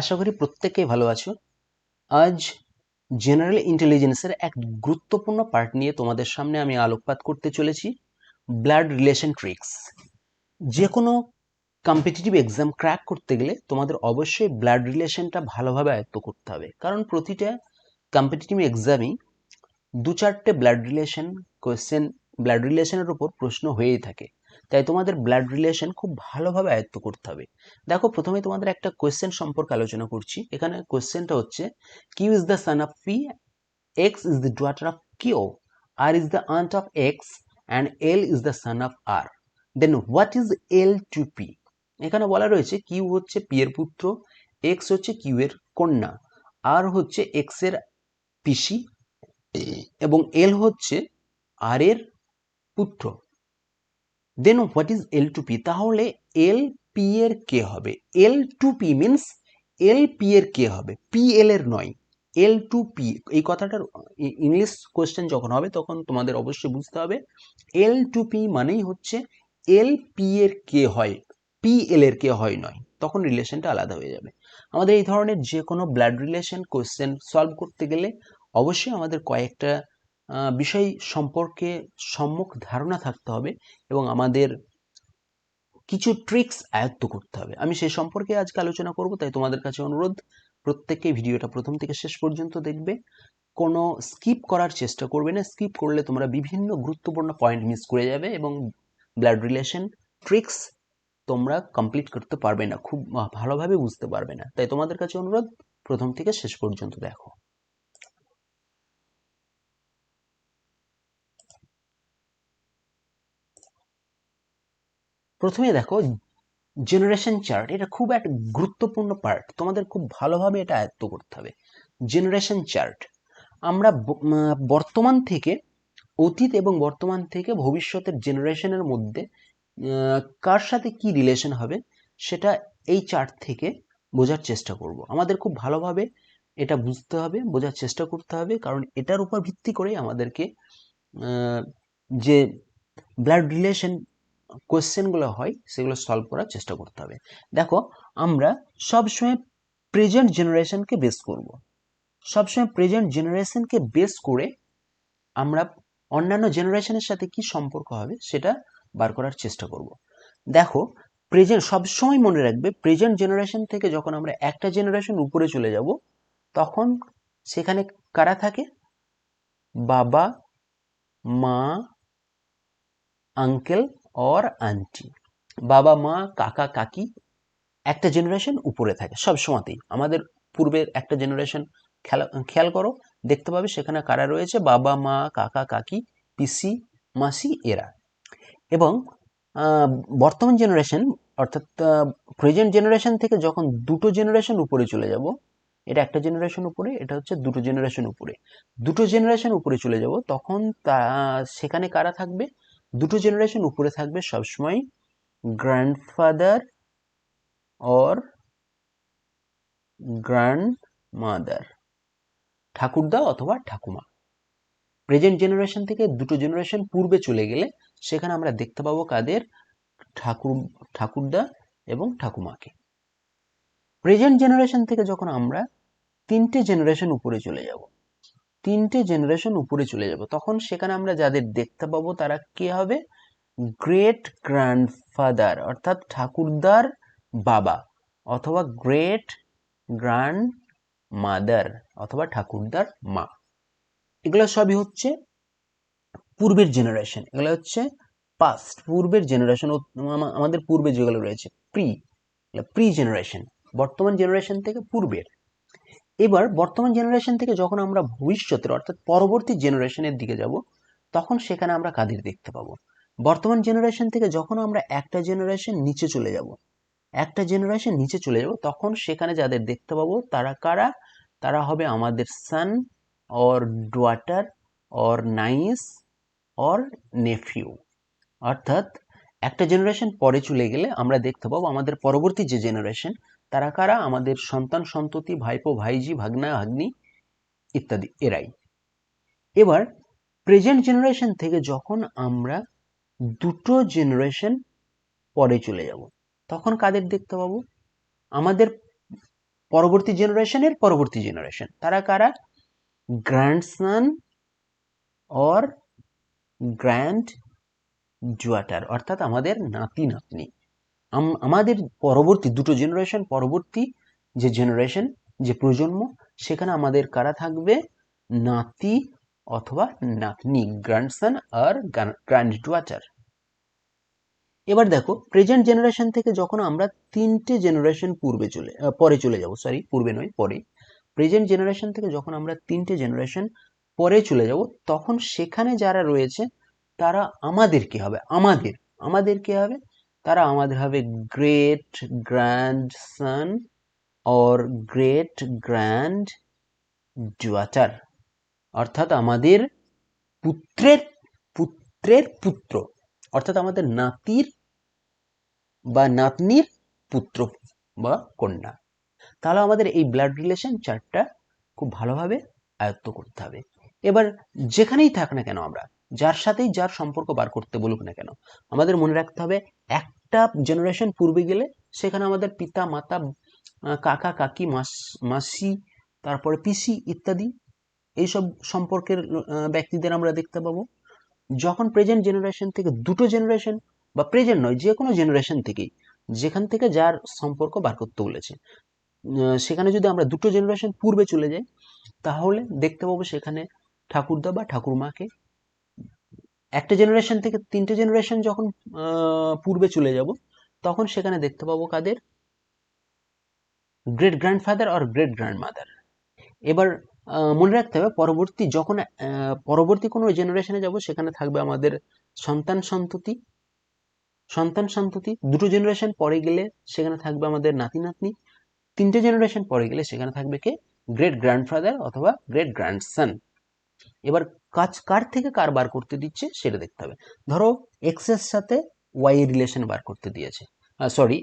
আশা করি প্রত্যেকেই ভালো আছো। আজ জেনারেল ইন্টেলিজেন্সের এক গুরুত্বপূর্ণ পার্ট নিয়ে তোমাদের সামনে আমি আলোকপাত করতে চলেছি, ব্লাড রিলেশন ট্রিক্স। যে কোনো কম্পিটিটিভ এক্সাম ক্র্যাক করতে গেলে তোমাদের অবশ্যই ব্লাড রিলেশনটা ভালোভাবে আয়ত্ত করতে হবে, কারণ প্রতিটা কম্পিটিটিভ এক্সামই দু চারটে ব্লাড রিলেশন কোয়েশ্চেন, ব্লাড রিলেশনের উপর প্রশ্ন হয়েই থাকে। তাই তোমাদের ব্লাড রিলেশন খুব ভালোভাবে আয়ত্ত করতে হবে। দেখো, প্রথমে তোমাদের একটা কোয়েশ্চেন সম্পর্কে আলোচনা করছি। এখানে কোয়েশ্চেনটা হচ্ছে, Q is the son of P, X is the daughter of Q, R is the aunt of X, and L is the son of R, then what is L to P. এখানে বলা রয়েছে Q হচ্ছে P এর পুত্র, x হচ্ছে Q এর কন্যা, আর হচ্ছে এক্স এর পিসি, এবং এল হচ্ছে আর এর পুত্র। Then what is L to P, তাহলে এল পি এর কে হবে? L to P means L P এর কে হবে, পি এল এর নয়, এল টু পি। এই কথাটার ইংলিশ কোয়েশ্চেন যখন হবে তখন তোমাদের অবশ্যই বুঝতে হবে এল টু পি মানেই হচ্ছে এল পি এর কে হয়, পি এল এর কে হয় নয়, তখন রিলেশনটা আলাদা হয়ে যাবে। আমাদের এই ধরনের যে কোনো ব্লাড রিলেশন কোয়েশ্চেন সলভ করতে গেলে অবশ্যই আমাদের কয়েকটা বিষয় সম্পর্কে সম্যক ধারণা থাকতে হবে এবং আমাদের কিছু ট্রিক্স আয়ত্ত করতে হবে। আমি সেই সম্পর্কে আজকে আলোচনা করব, তাই তোমাদের কাছে অনুরোধ, প্রত্যেককে ভিডিওটা প্রথম থেকে শেষ পর্যন্ত দেখবে, কোনো স্কিপ করার চেষ্টা করবে না। স্কিপ করলে তোমরা বিভিন্ন গুরুত্বপূর্ণ পয়েন্ট মিস করে যাবে এবং ব্লাড রিলেশন ট্রিক্স তোমরা কমপ্লিট করতে পারবে না, খুব ভালোভাবে বুঝতে পারবে না। তাই তোমাদের কাছে অনুরোধ, প্রথম থেকে শেষ পর্যন্ত দেখো। প্রথমে দেখো, জেনারেশন চার্ট, এটা খুব একটা গুরুত্বপূর্ণ পার্ট, তোমাদের খুব ভালোভাবে এটা আয়ত্ত করতে হবে। জেনারেশন চার্ট, আমরা বর্তমান থেকে অতীত এবং বর্তমান থেকে ভবিষ্যতের জেনারেশনের মধ্যে কার সাথে কি রিলেশন হবে সেটা এই চার্ট থেকে বোঝার চেষ্টা করব। আমাদের খুব ভালোভাবে এটা বুঝতে হবে, বোঝার চেষ্টা করতে হবে, কারণ এটার উপর ভিত্তি করেই আমাদেরকে যে ব্লাড রিলেশন কোয়েশ্চেনগুলো হয় সেগুলো সলভ করার চেষ্টা করতে হবে। দেখো, আমরা সবসময় প্রেজেন্ট জেনারেশনকে বেস করব, সবসময় প্রেজেন্ট জেনারেশনকে বেস করে আমরা অন্যান্য জেনারেশনের সাথে কি সম্পর্ক হবে সেটা বার করার চেষ্টা করব। দেখো, প্রেজেন্ট সবসময় মনে রাখবে, প্রেজেন্ট জেনারেশন থেকে যখন আমরা একটা জেনারেশন উপরে চলে যাব তখন সেখানে কারা থাকে? বাবা, মা, আঙ্কেল অর আন্টি। বাবা, মা, কাকা, কাকি একটা জেনারেশন উপরে থাকে সব সময়তেই। আমাদের পূর্বের একটা জেনারেশন খেয়াল করো, দেখতে পাবে সেখানে কারা রয়েছে? বাবা, মা, কাকা, কাকি, পিসি, মাসি, এরা। এবং বর্তমান জেনারেশন অর্থাৎ প্রেজেন্ট জেনারেশন থেকে যখন দুটো জেনারেশন উপরে চলে যাব, এটা একটা জেনারেশন উপরে, এটা হচ্ছে দুটো জেনারেশন উপরে, দুটো জেনারেশন উপরে চলে যাব তখন সেখানে কারা থাকবে? দুটো জেনারেশন উপরে থাকবে সবসময় গ্র্যান্ডফাদার অর গ্র্যান্ডমাদার, ঠাকুরদা অথবা ঠাকুমা। প্রেজেন্ট জেনারেশন থেকে দুটো জেনারেশন পূর্বে চলে গেলে সেখানে আমরা দেখতে পাবো কাদের? ঠাকুরদা এবং ঠাকুমাকে। প্রেজেন্ট জেনারেশন থেকে যখন আমরা তিনটে জেনারেশন উপরে চলে যাব, তিনটে জেনারেশন উপরে চলে যাব তখন সেখানে আমরা যাদের দেখতে পাবো তারা কে হবে? গ্রেট গ্র্যান্ডফাদার অর্থাৎ ঠাকুরদার বাবা, অথবা গ্রেট গ্র্যান্ড মাদার অথবা ঠাকুরদার মা। এগুলো সবই হচ্ছে পূর্বের জেনারেশন, এগুলো হচ্ছে পাস্ট, পূর্বের জেনারেশন। আমাদের পূর্বে যেগুলো রয়েছে প্রি জেনারেশন, বর্তমান জেনারেশন থেকে পূর্বের। এবার বর্তমান জেনারেশন থেকে যখন আমরা ভবিষ্যতের অর্থাৎ পরবর্তী জেনারেশনের দিকে যাব তখন সেখানে আমরা কাদের দেখতে পাবো? বর্তমান জেনারেশন থেকে যখন আমরা একটা জেনারেশন নিচে চলে যাব, একটা জেনারেশন নিচে চলে যাব তখন সেখানে যাদের দেখতে পাবো তারা কারা? তারা হবে আমাদের son or daughter or niece or nephew. অর্থাৎ একটা জেনারেশন পরে চলে গেলে আমরা দেখতে পাবো আমাদের পরবর্তী যে জেনারেশন তারা কারা? আমাদের সন্তান সন্ততি, ভাইপো ভাইজি, ভাগনা ভাগ্নি ইত্যাদি, এরাই। এবার প্রেজেন্ট জেনারেশন থেকে যখন আমরা দুটো জেনারেশন পরে চলে যাব তখন কাদের দেখতে পাবো? আমাদের পরবর্তী জেনারেশনের পরবর্তী জেনারেশন, তারা কারা? গ্র্যান্ডসন অর গ্র্যান্ড ডটার, অর্থাৎ আমাদের নাতি নাতনি। আমাদের পরবর্তী দুটো জেনারেশন পরবর্তী যে জেনারেশন, যে প্রজন্ম, সেখানে আমাদের কারা থাকবে? নাতি অথবা নাতনি, গ্র্যান্ডসন আর গ্র্যান্ড ডটার। এবার দেখো প্রেজেন্ট জেনারেশন থেকে যখন আমরা তিনটে জেনারেশন পরে চলে যাব, সরি পূর্বে নয় পরে, প্রেজেন্ট জেনারেশন থেকে যখন আমরা তিনটে জেনারেশন পরে চলে যাব, তখন সেখানে যারা রয়েছে তারা আমাদের কি হবে? আমাদের কি হবে? তারা আমাদের হবে great grandson or great grand daughter, অর্থাৎ আমাদের পুত্রের পুত্রের পুত্র, অর্থাৎ আমাদের নাতির বা নাতনির পুত্র বা কন্যা। তাহলে আমাদের এই ব্লাড রিলেশন চার্টটা খুব ভালোভাবে আয়ত্ত করতে হবে। এবার যেখানেই থাক না কেন, আমরা যার সাথেই যার সম্পর্ক বার করতে বলুক না কেন, আমাদের মনে রাখতে হবে একটা জেনারেশন পূর্বে গেলে সেখানে আমাদের পিতা মাতা, কাকা কাকি, মাসি, তারপরে পিসি ইত্যাদি এইসব সম্পর্কের ব্যক্তিদের আমরা দেখতে পাবো। যখন প্রেজেন্ট জেনারেশন থেকে দুটো জেনারেশন, বা প্রেজেন্ট নয় যে কোনো জেনারেশন থেকেই, যেখান থেকে যার সম্পর্ক বার করতে বলেছে, সেখানে যদি আমরা দুটো জেনারেশন পূর্বে চলে যাই, তাহলে দেখতে পাবো সেখানে ঠাকুরদা বা ঠাকুরমাকে। একটা জেনারেশন থেকে তিনটে জেনারেশন যখন পূর্বে চলে যাব, তখন সেখানে দেখতে পাবো কাদের? Great grandfather are great grandmother. এবার মনে রাখতে হবে পরবর্তী কোনো জেনারেশনে যাব, সেখানে থাকবে আমাদের সন্তান সন্ততি। দুটো জেনারেশন পরে গেলে সেখানে থাকবে আমাদের নাতি নাতনি। তিনটে জেনারেশন পরে গেলে সেখানে থাকবে কে? গ্রেট গ্র্যান্ডফাদার অথবা গ্রেট গ্র্যান্ডসন। এবার কার থেকে কার বার করতে দিচ্ছে সেটা দেখতে হবে। ধরো এক্স এর সাথে ওয়াই এর রিলেশন বার করতে দিয়েছে, সরি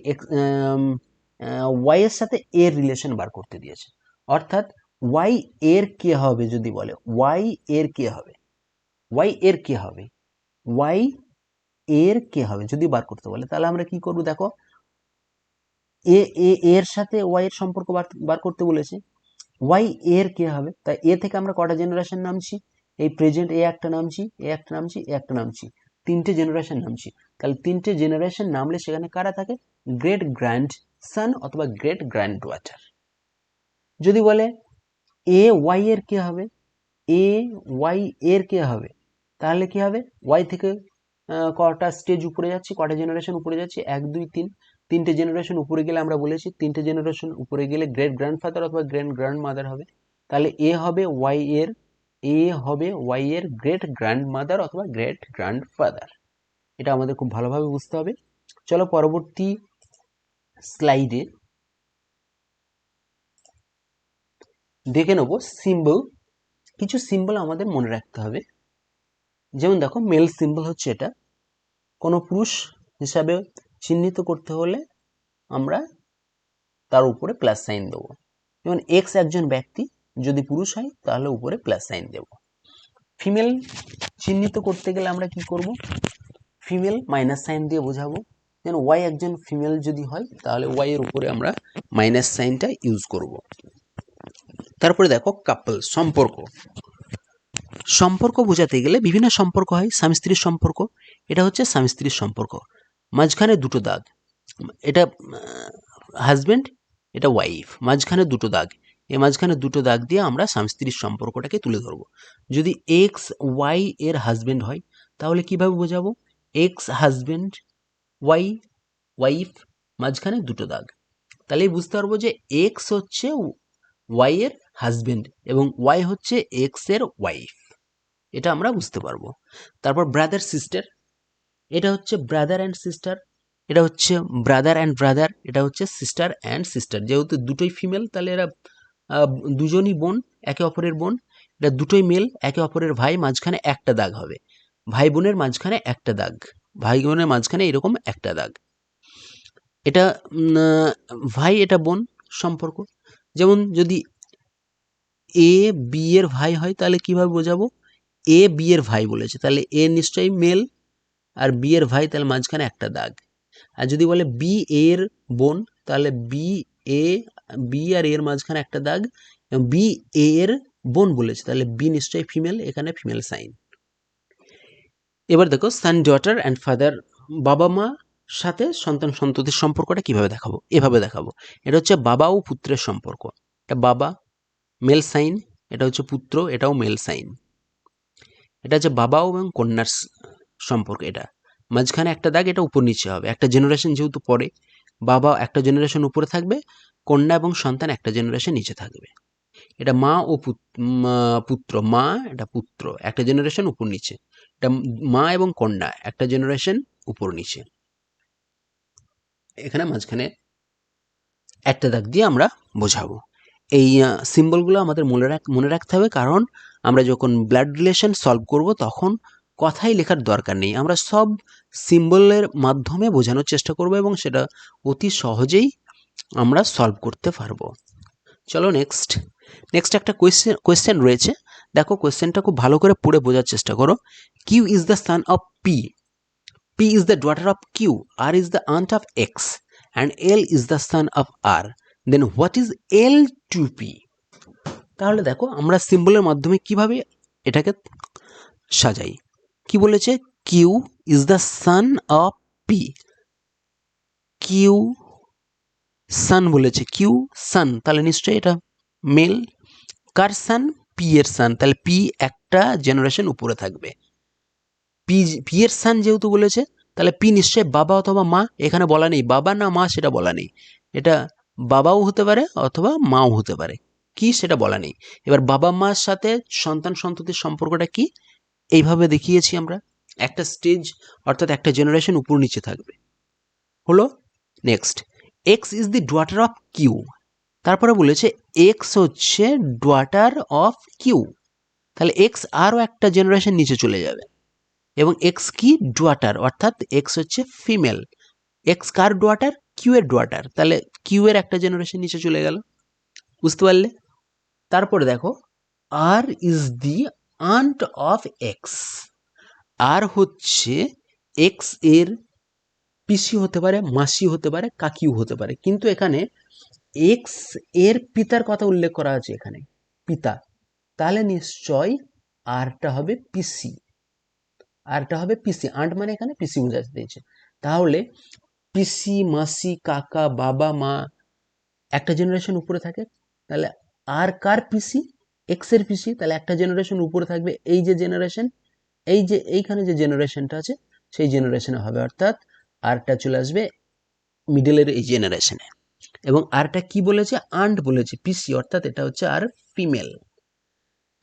ওয়াই এর সাথে এর রিলেশন বার করতে দিয়েছে, অর্থাৎ ওয়াই এর কে হবে? যদি বলে ওয়াই এর কে হবে, যদি বার করতে বলে, তাহলে আমরা কি করব? দেখো এর সাথে ওয়াই এর সম্পর্ক বার করতে বলেছে, ওয়াই এর কে হবে? তাই এ থেকে আমরা কটা জেনারেশন নামছি? এই প্রেজেন্ট এ একটা নামছি, তিনটে জেনারেশন নামছি। তাহলে তিনটে জেনারেশন নামলে সেখানে কারা থাকে? গ্রেট গ্র্যান্ড সন অথবা গ্রেট গ্র্যান্ড ডটার। যদি বলে এ ওয়াই এর কে হবে, তাহলে কি হবে? ওয়াই থেকে কটা স্টেজ উপরে যাচ্ছি, কটা জেনারেশন উপরে যাচ্ছি? 1 2 3, তিনটে জেনারেশন উপরে গেলে আমরা বলেছি তিনটে জেনারেশন উপরে গেলে গ্রেট গ্র্যান্ডফাদার অথবা গ্র্যান্ড গ্র্যান্ডমাদার হবে। তাহলে এ হবে ওয়াই এর গ্রেট গ্র্যান্ডমাদার অথবা গ্রেট গ্র্যান্ডফাদার। এটা আমাদের খুব ভালোভাবে বুঝতে হবে। চলো পরবর্তী স্লাইডে দেখে নেব সিম্বল। কিছু সিম্বল আমাদের মনে রাখতে হবে। যেমন দেখো মেল সিম্বল হচ্ছে এটা, কোনো পুরুষ হিসাবে চিহ্নিত করতে হলে আমরা তার উপরে প্লাস সাইন দেব। যেমন এক্স একজন ব্যক্তি, যদি পুরুষ হয় তাহলে উপরে প্লাস সাইন দেব। ফিমেল চিহ্নিত করতে গেলে আমরা কি করব? ফিমেল মাইনাস সাইন দিয়ে বোঝাবো। যেন ওয়াই একজন ফিমেল যদি হয়, তাহলে ওয়াই এর উপরে আমরা মাইনাস সাইনটা ইউজ করব। তারপরে দেখো কাপল, সম্পর্ক বোঝাতে গেলে বিভিন্ন সম্পর্ক হয়। স্বামী স্ত্রীর সম্পর্ক, এটা হচ্ছে স্বামী স্ত্রীর সম্পর্ক, মাঝখানে দুটো দাগ, এটা হাজব্যান্ড, এটা ওয়াইফ, মাঝখানে দুটো দাগ, এই মাঝখানে দুটো দাগ দিয়ে আমরা স্বামী স্ত্রীর সম্পর্কটাকে তুলে ধরবো। যদি এক্স ওয়াই এর হাজব্যান্ড হয়, তাহলে কিভাবে বোঝাবো? এক্স হাজব্যান্ড, ওয়াই ওয়াইফ, মাঝখানে দুটো দাগ। তাহলে বুঝতে পারবো যে এক্স হচ্ছে ওয়াই এর হাজব্যান্ড এবং ওয়াই হচ্ছে এক্স এর ওয়াইফ, এটা আমরা বুঝতে পারবো। তারপর ব্রাদার সিস্টার, এটা হচ্ছে ব্রাদার অ্যান্ড সিস্টার, এটা হচ্ছে ব্রাদার অ্যান্ড ব্রাদার, এটা হচ্ছে সিস্টার অ্যান্ড সিস্টার। যেহেতু দুটোই ফিমেল, তাহলে এরা দুজনই বোন, একে অপরের বোন। এটা দুটোই মেল, একে অপরের ভাই, মাঝখানে একটা দাগ হবে। ভাই বোনের মাঝখানে একটা দাগ, ভাই বোনের মাঝখানে এরকম একটা দাগ। এটা ভাই, এটা বোন সম্পর্ক। যেমন যদি এ বি এর ভাই হয়, তাহলে কিভাবে বোঝাবো? এ বি এর ভাই বলেছে, তাহলে এ নিশ্চয়ই মেল, আর বি এর ভাই, তাহলে মাঝখানে একটা দাগ। আর যদি বলে বি এর বোন, তাহলে বি এ বি আর এ এর মাঝখানে একটা দাগ, এবং বি এ এর বোন বলেছে, তাহলে বি নিশ্চয়ই ফিমেল, এখানে ফিমেল সাইন। এবার দেখো সান ডটার অ্যান্ড ফাদার, বাবা মা সাথে সন্তান সন্ততির সম্পর্কটা কিভাবে দেখাবো, এভাবে দেখাবো। এটা হচ্ছে বাবা ও পুত্রের সম্পর্ক, এটা বাবা মেল সাইন, এটা হচ্ছে পুত্র, এটাও মেল সাইন। এটা হচ্ছে বাবা এবং কন্যার সম্পর্ক, এটা মাঝখানে একটা দাগ, এটা উপর নিচে হবে, একটা জেনারেশন যেহেতু পরে, বাবা একটা জেনারেশন উপরে থাকবে, কন্যা এবং সন্তান একটা জেনারেশন নিচে থাকবে। এটা মা ও পুত্র, মা এটা পুত্র, একটা জেনারেশন উপর নিচে, এটা মা এবং কন্যা একটা জেনারেশন উপর নিচে। এখানে মাঝখানে একটা দাগ দিয়ে আমরা বোঝাবো। এই সিম্বলগুলো আমাদের মনে রাখতে হবে, কারণ আমরা যখন ব্লাড রিলেশন সলভ করব তখন কথাই লেখার দরকার নেই, আমরা সব সিম্বলের মাধ্যমে বোঝানোর চেষ্টা করব এবং সেটা অতি সহজেই আমরা সলভ করতে পারবো। চলো নেক্সট একটা কোয়েশ্চেন রয়েছে, দেখো কোয়েশ্চেনটা খুব ভালো করে পড়ে বোঝার চেষ্টা করো। Q is the son of P, P is the daughter of Q, R is the aunt of X, and L is the son of R. Then what is L to P? তাহলে দেখো আমরা সিম্বলের মাধ্যমে কিভাবে এটাকে সাজাই। কি বলেছে, Q is the son of P, Q son বলেছে, Q son, তাহলে নিশ্চয়ই এটা মেল। কার সান, P এর সান, তাহলে P একটা জেনারেশন উপরে থাকবে। পি এর সান যেহেতু বলেছে, তাহলে পি নিশ্চয়ই বাবা অথবা মা, এখানে বলা নেই বাবা না মা, সেটা বলা নেই, এটা বাবাও হতে পারে অথবা মাও হতে পারে, কি সেটা বলা নেই। এবার বাবা মার সাথে সন্তান সন্ততির সম্পর্কটা কি, এইভাবে দেখিয়েছি আমরা, একটা স্টেজ অর্থাৎ একটা জেনারেশন উপর নিচে থাকবে, হলো। Next, X is the daughter of Q, তারপরে বলেছে এক্স হচ্ছে ডটার অফ কিউ, তাহলে এক্স আরও একটা জেনারেশন নিচে চলে যাবে, এবং এক্স কি, ডোয়াটার, অর্থাৎ এক্স হচ্ছে ফিমেল, এক্স কার ডোয়াটার, কিউ এর ডোয়াটার, তাহলে কিউ এর একটা জেনারেশন নিচে চলে গেল, বুঝতে পারলে। তারপরে দেখো R is the aunt of X, R হচ্ছে এক্স এর পিসি হতে পারে, মাসি হতে পারে, কাকিও হতে পারে, কিন্তু এখানে এক্স এর পিতার কথা উল্লেখ করা আছে, এখানে পিতা, তাহলে নিশ্চয় আরটা হবে পিসি, আরটা হবে পিসি, আন্ট মানে এখানে পিসি বোঝাতে দিয়েছে, তাহলে পিসি মাসি কাকা বাবা মা একটা জেনারেশন উপরে থাকে, তাহলে আর কার পিসি, এক্স এর পিসি, তাহলে একটা জেনারেশন উপরে থাকবে, এই যে জেনারেশন, এই যে এইখানে যে জেনারেশনটা আছে সেই জেনারেশনে হবে, অর্থাৎ আরটা চলে আসবে মিডলের এই জেনারেশনে, এবং আরটা কি বলেছে, আন্ট বলেছে, পিসি, অর্থাৎ এটা হচ্ছে আর ফিমেল।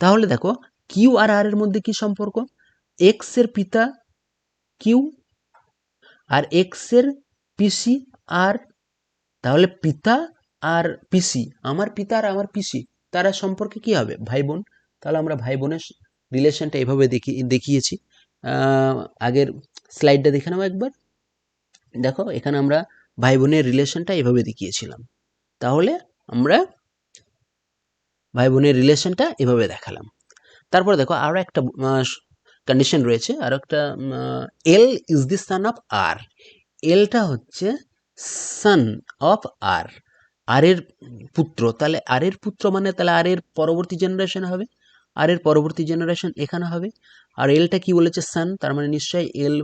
তাহলে দেখো কিউ আর আর এর মধ্যে কি সম্পর্ক, এক্স এর পিতা কিউ আর এক্স এর পিসি আর, তাহলে পিতা আর পিসি, আমার পিতা আর আমার পিসি, তারা সম্পর্কে কি হবে, ভাই বোন, তাহলে আমরা ভাই বোনের রিলেশনটা এভাবে দেখিয়েছি। আগের স্লাইডটা দেখে নাও একবার, দেখো এখানে আমরা ভাই বোনের রিলেশনটা এভাবে দেখিয়েছিলাম, তাহলে আমরা ভাই বোনের রিলেশনটা এভাবে দেখালাম। তারপরে দেখো আরও একটা কন্ডিশন রয়েছে, আরও একটা, এল ইজ দি সান অফ আর, এলটা হচ্ছে সান অফ আর, আর এর পুত্র, তাহলে আর এর পুত্র মানে তাহলে আর এর পরবর্তী জেনারেশন হবে, আর এর পরবর্তী জেনারেশন এখানে হবে, আর এলটা কি বলেছে, সান, তার মানে নিশ্চয়ই এল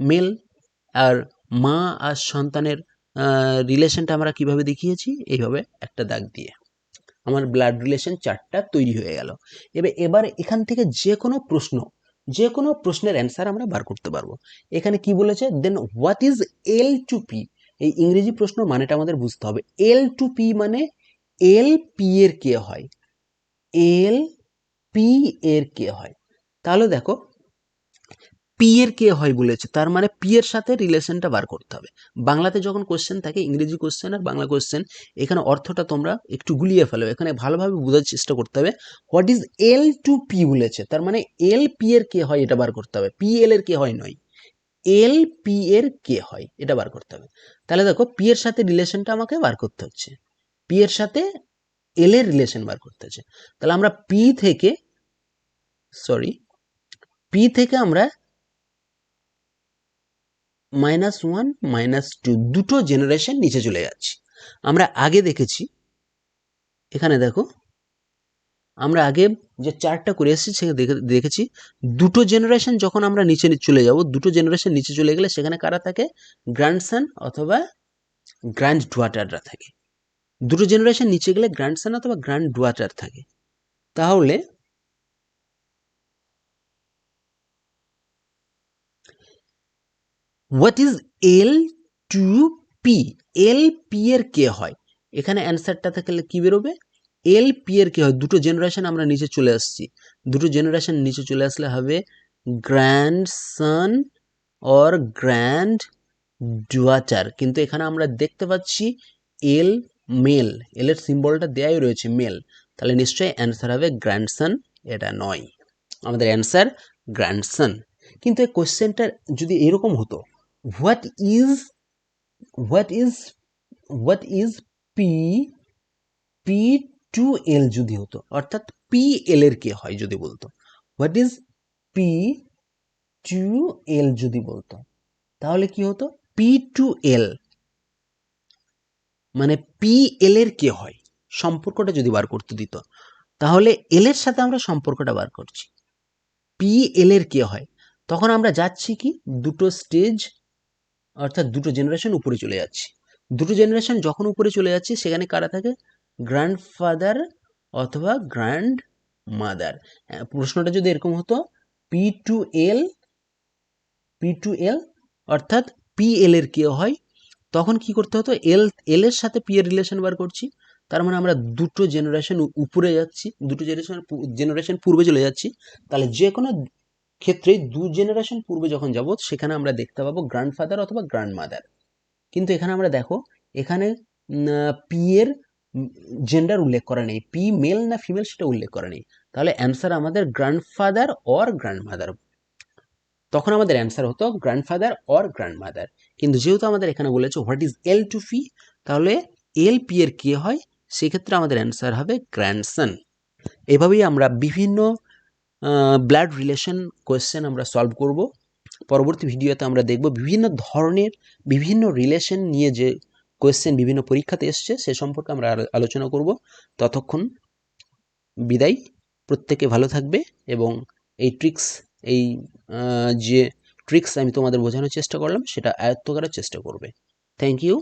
মেল। আর মা আর সন্তানের রিলেশনটা আমরা কিভাবে দেখিয়েছি, এইভাবে একটা দাগ দিয়ে আমার ব্লাড রিলেশন চারটা তৈরি হয়ে গেল। এবার এখান থেকে যে কোনো প্রশ্নের অ্যান্সার আমরা বার করতে পারবো। এখানে কি বলেছে, then what is L to P, এই ইংরেজি প্রশ্ন মানেটা আমাদের বুঝতে হবে। এল টু পি মানে এল পি এর কে হয়, এল পি এর কে হয়, তাহলে দেখো পি এর কে হয় বলেছে, তার মানে পি এর সাথে রিলেশনটা বার করতে হবে। বাংলাতে যখন কোশ্চেন থাকে, ইংরেজি কোশ্চেন আর বাংলা কোশ্চেন, এখানে অর্থটা তোমরা একটু গুলিয়ে ফেলো, এখানে ভালোভাবে বোঝার চেষ্টা করতে হবে। What is L to P বলেছে, তার মানে এল পি এর কে হয় এটা বার করতে হবে, পি এল এর কে হয় নয়, এল পি এর কে হয় এটা বার করতে হবে। তাহলে দেখো পি এর সাথে রিলেশনটা আমাকে বার করতে হচ্ছে, পি এর সাথে এল এর রিলেশন বার করতে হচ্ছে, তাহলে আমরা পি থেকে আমরা -1 -2 দুটো জেনারেশন নিচে চলে যাচ্ছি, আমরা আগে দেখেছি, এখানে দেখো আমরা আগে যে চার্টটা করে এসেছি সেখানে দেখেছি দুটো জেনারেশন যখন আমরা নিচে চলে যাব, দুটো জেনারেশন নিচে চলে গেলে সেখানে কারা থাকে, গ্র্যান্ডসন অথবা গ্র্যান্ড ডুয়াটাররা থাকে। দুটো জেনারেশন নিচে গেলে গ্র্যান্ডসন অথবা গ্র্যান্ড ডুয়াটার থাকে। তাহলে what is L to P, L P এর কে হয়, এখানে অ্যান্সারটা থাকলে কি বেরোবে, এল পি এর কে হয়, দুটো জেনারেশন আমরা নিচে চলে আসছি, দুটো জেনারেশন নিচে চলে আসলে হবে গ্র্যান্ডসন অর গ্র্যান্ড ডুয়াটার। কিন্তু এখানে আমরা দেখতে পাচ্ছি এল মেল, এলের সিম্বলটা দেয়াই রয়েছে মেল, তাহলে নিশ্চয়ই অ্যান্সার হবে গ্র্যান্ডসন, এটা নয়, আমাদের অ্যান্সার গ্র্যান্ডসন। কিন্তু এই কোশ্চেনটা যদি এরকম হতো, what is what is what is P P to L যদি হতো, অর্থাৎ পি এল এর কে হয় যদি বলতো, what is P to L যদি বলতো, তাহলে কি হতো, পি টু এল মানে পি এল এর কে হয়, সম্পর্কটা যদি বার করতে দিত, তাহলে এল এর সাথে আমরা সম্পর্কটা বার করছি, পি এল এর কে হয়, তখন আমরা যাচ্ছি কি দুটো স্টেজ অর্থাৎ দুটো জেনারেশন উপরে চলে যাচ্ছি, দুটো জেনারেশন যখন উপরে চলে যাচ্ছি সেখানে কারা থাকে, গ্র্যান্ডফাদার অথবা গ্র্যান্ড মাদার। প্রশ্নটা যদি এরকম হতো P to L, P to এল অর্থাৎ পি এল এর কে হয়, তখন কি করতে হতো, এল এল এর সাথে পি এর রিলেশন বার করছি, তার মানে আমরা দুটো জেনারেশন উপরে যাচ্ছি, দুটো জেনারেশন পূর্বে চলে যাচ্ছি, তাহলে যে কোনো ক্ষেত্রে দু জেনারেশন পূর্বে যখন যাব সেখানে আমরা দেখতে পাবো গ্র্যান্ডফাদার অথবা গ্র্যান্ড মাদার। কিন্তু এখানে আমরা দেখো এখানে পি এর জেন্ডার উল্লেখ করা নেই, পি মেল না ফিমেল সেটা উল্লেখ করা নেই, তাহলে অ্যান্সার আমাদের গ্র্যান্ডফাদার অর গ্র্যান্ডমাদার, তখন আমাদের অ্যান্সার হতো গ্র্যান্ডফাদার অর গ্র্যান্ডমাদার। কিন্তু যেহেতু আমাদের এখানে বলেছে what is L to P, তাহলে এল পি এর কে হয়, সেক্ষেত্রে আমাদের অ্যান্সার হবে গ্র্যান্ডসন। এভাবেই আমরা বিভিন্ন ব্লাড রিলেশন কোয়েশ্চেন আমরা সলভ করব। পরবর্তী ভিডিওতে আমরা দেখব বিভিন্ন ধরনের বিভিন্ন রিলেশন নিয়ে যে কোয়েশ্চেন বিভিন্ন পরীক্ষাতে এসছে সে সম্পর্কে আমরা আলোচনা করব। ততক্ষণ বিদায়, প্রত্যেকে ভালো থাকবে এবং এই যে ট্রিক্স আমি তোমাদের বোঝানোর চেষ্টা করলাম সেটা আয়ত্ত করার চেষ্টা করবে। Thank you.